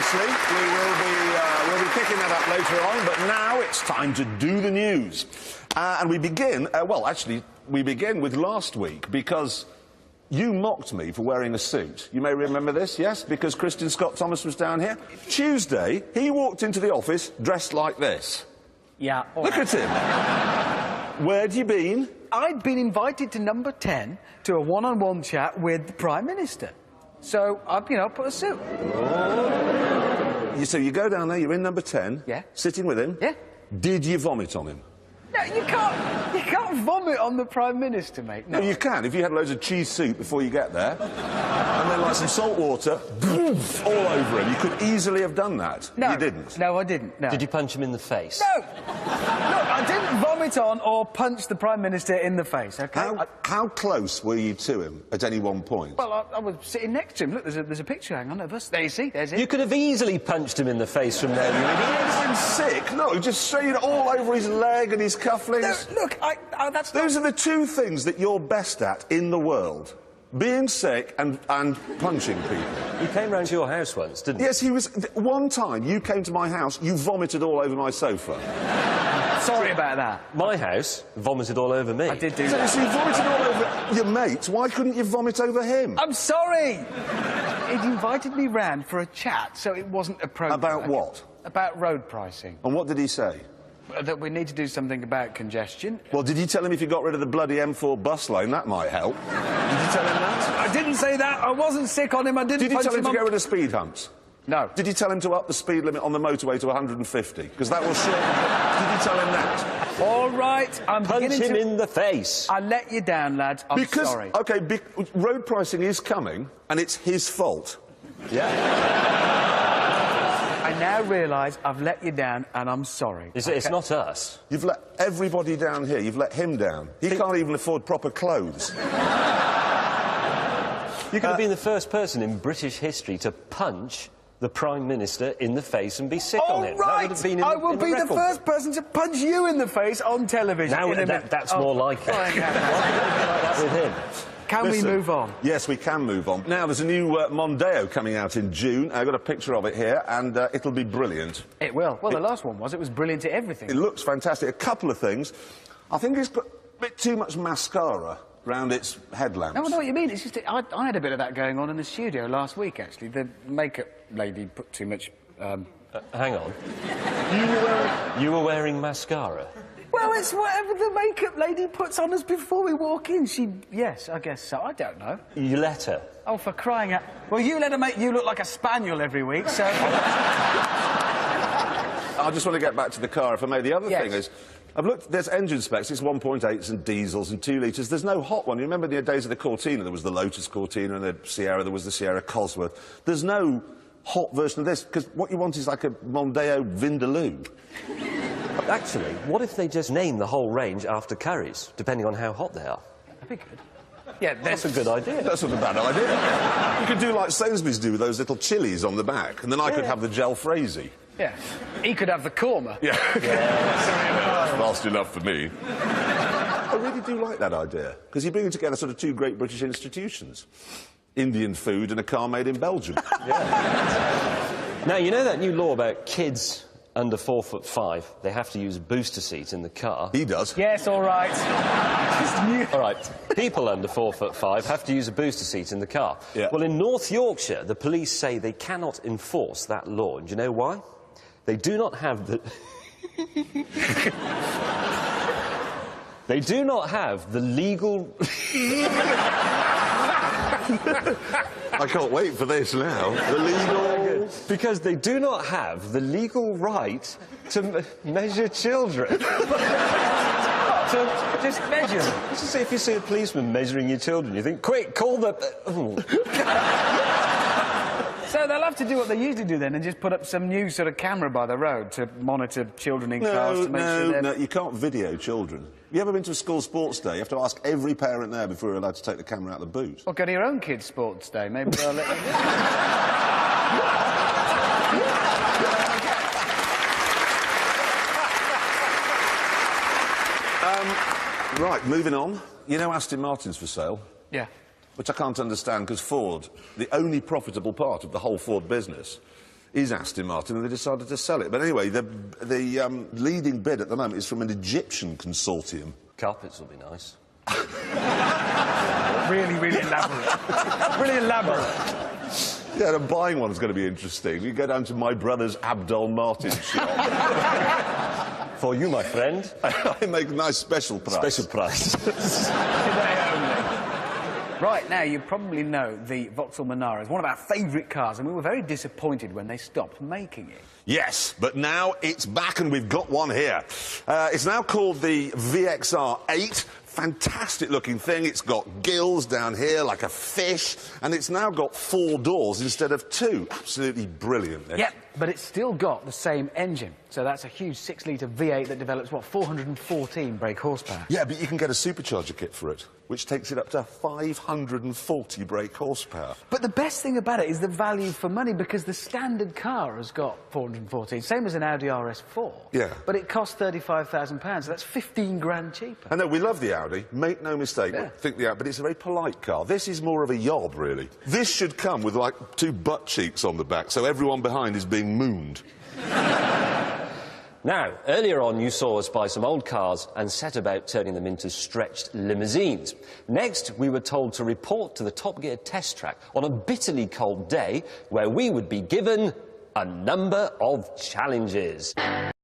obviously. We'll be picking that up later on, but now it's time to do the news. And we begin, we begin with last week, because you mocked me for wearing a suit. You may remember this, yes? Because Christian Scott Thomas was down here. Tuesday, he walked into the office dressed like this. Yeah. Look at him. Where'd you been? I'd been invited to number 10 to a one-on-one chat with the Prime Minister. So, you know, put a suit. So you go down there, you're in number 10. Yeah. Sitting with him. Yeah. Did you vomit on him? No, you can't vomit on the Prime Minister, mate. No, Well, you can, if you had loads of cheese soup before you get there. And then, like, some salt water, all over him. You could easily have done that. No. You didn't. No, I didn't, no. Did you punch him in the face? No! Look, I didn't vomit on or punch the Prime Minister in the face, OK? How close were you to him at any one point? Well, I was sitting next to him. Look, there's a picture, hang on, of us. There you see, there's it. You could have easily punched him in the face from there, you idiot. I'm sick. No, just straight all over his leg and his cufflinks. No, look, that's Those are the two things that you're best at in the world. Being sick and punching people. He came round to your house once, didn't he? Yes, he was... One time, you came to my house, you vomited all over my sofa. Sorry about that. My house vomited all over me. I did do So that. you vomited all over your mate. Why couldn't you vomit over him? I'm sorry! He'd invited me round for a chat, so it wasn't appropriate. About what? About road pricing. And what did he say? That we need to do something about congestion. Well, did you tell him if you got rid of the bloody M4 bus lane, that might help? Did you tell him that? I didn't say that. I wasn't sick on him. I didn't Did you punch tell him to on... get rid of speed humps? No. Did you tell him to up the speed limit on the motorway to 150? Because that will shorten... Did you tell him that? All right, I'm Punch beginning him to... in the face. I let you down, lads. I'm sorry. OK, road pricing is coming, and it's his fault. Yeah. I now realise I've let you down, and I'm sorry. It's not us. You've let everybody down here. You've let him down. He can't even afford proper clothes. You could have been the first person in British history to punch the Prime Minister in the face and be sick on him. Right. That would have been I will be the record first person to punch you in the face on television. Now that's more like it. fine, yeah. Like that with him. Can Listen, we move on? Yes, we can move on. Now, there's a new Mondeo coming out in June. I've got a picture of it here, and it'll be brilliant. It will. Well, the last one was. It was brilliant at everything. It looks fantastic. A couple of things. I think it's got a bit too much mascara round its headlamps. No, I know what you mean. It's just... I had a bit of that going on in the studio last week, actually. The makeup lady put too much... Hang on. You were wearing mascara? Well, it's whatever the makeup lady puts on us before we walk in. Yes, I guess so. I don't know. You let her? Oh, for crying out... Well, you let her make you look like a spaniel every week, so... I just want to get back to the car, if I may. The other Yes. thing is, I've looked, there's engine specs, it's 1.8s and diesels and 2 litres. There's no hot one. You remember the days of the Cortina? There was the Lotus Cortina and the Sierra, there was the Sierra Cosworth. There's no hot version of this, because what you want is like a Mondeo Vindaloo. Actually, what if they just name the whole range after curries, depending on how hot they are? That'd be good. Yeah, That's a good idea. That's not a bad idea. You could do like Sainsbury's do with those little chilies on the back, and then I could have the Jalfrezi. Yeah. He could have the korma. Yeah. That's fast enough for me. I really do like that idea, because you're bringing together sort of two great British institutions. Indian food and a car made in Belgium. Yeah. Now, you know that new law about kids under 4'5", they have to use a booster seat in the car? He does. Yes, all right. All right, people under 4'5" have to use a booster seat in the car. Yeah. Well, in North Yorkshire, the police say they cannot enforce that law. And do you know why? They do not have the... They do not have the legal... I can't wait for this now. The legal... Because they do not have the legal right to measure children. To just measure them. Just say if you see a policeman measuring your children, you think, quick, call the... So they'll have to do what they usually do then and just put up some new sort of camera by the road to monitor children in cars to make sure they're... No, you can't video children. You ever been to a school sports day? You have to ask every parent there before you're allowed to take the camera out of the boot. Well, go to your own kids' sports day. Maybe they'll let you... Right, moving on. You know Aston Martin's for sale? Yeah. Which I can't understand, because Ford, the only profitable part of the whole Ford business, is Aston Martin, and they decided to sell it. But anyway, the leading bid at the moment is from an Egyptian consortium. Carpets will be nice. Really, really elaborate. Really elaborate. Yeah, and buying one's going to be interesting. You go down to my brother's Abdul Martin shop. For you, my friend. I make a nice special price. Special price. Today only. Right, now, you probably know the Vauxhall Monaro is one of our favourite cars, and we were very disappointed when they stopped making it. Yes, but now it's back and we've got one here. It's now called the VXR8. Fantastic looking thing. It's got gills down here like a fish, and it's now got 4 doors instead of 2. Absolutely brilliant. Yeah, but it's still got the same engine. So that's a huge 6-litre V8 that develops, what, 414 brake horsepower. Yeah, but you can get a supercharger kit for it, which takes it up to 540 brake horsepower. But the best thing about it is the value for money, because the standard car has got 414, same as an Audi RS4. Yeah. But it costs £35,000, so that's 15 grand cheaper. I know, we love the Audi, make no mistake, Yeah. think the Audi, but it's a very polite car. This is more of a yob, really. This should come with, like, 2 butt cheeks on the back, so everyone behind is being mooned. Now, earlier on you saw us buy some old cars and set about turning them into stretched limousines. Next, we were told to report to the Top Gear test track on a bitterly cold day where we would be given a number of challenges.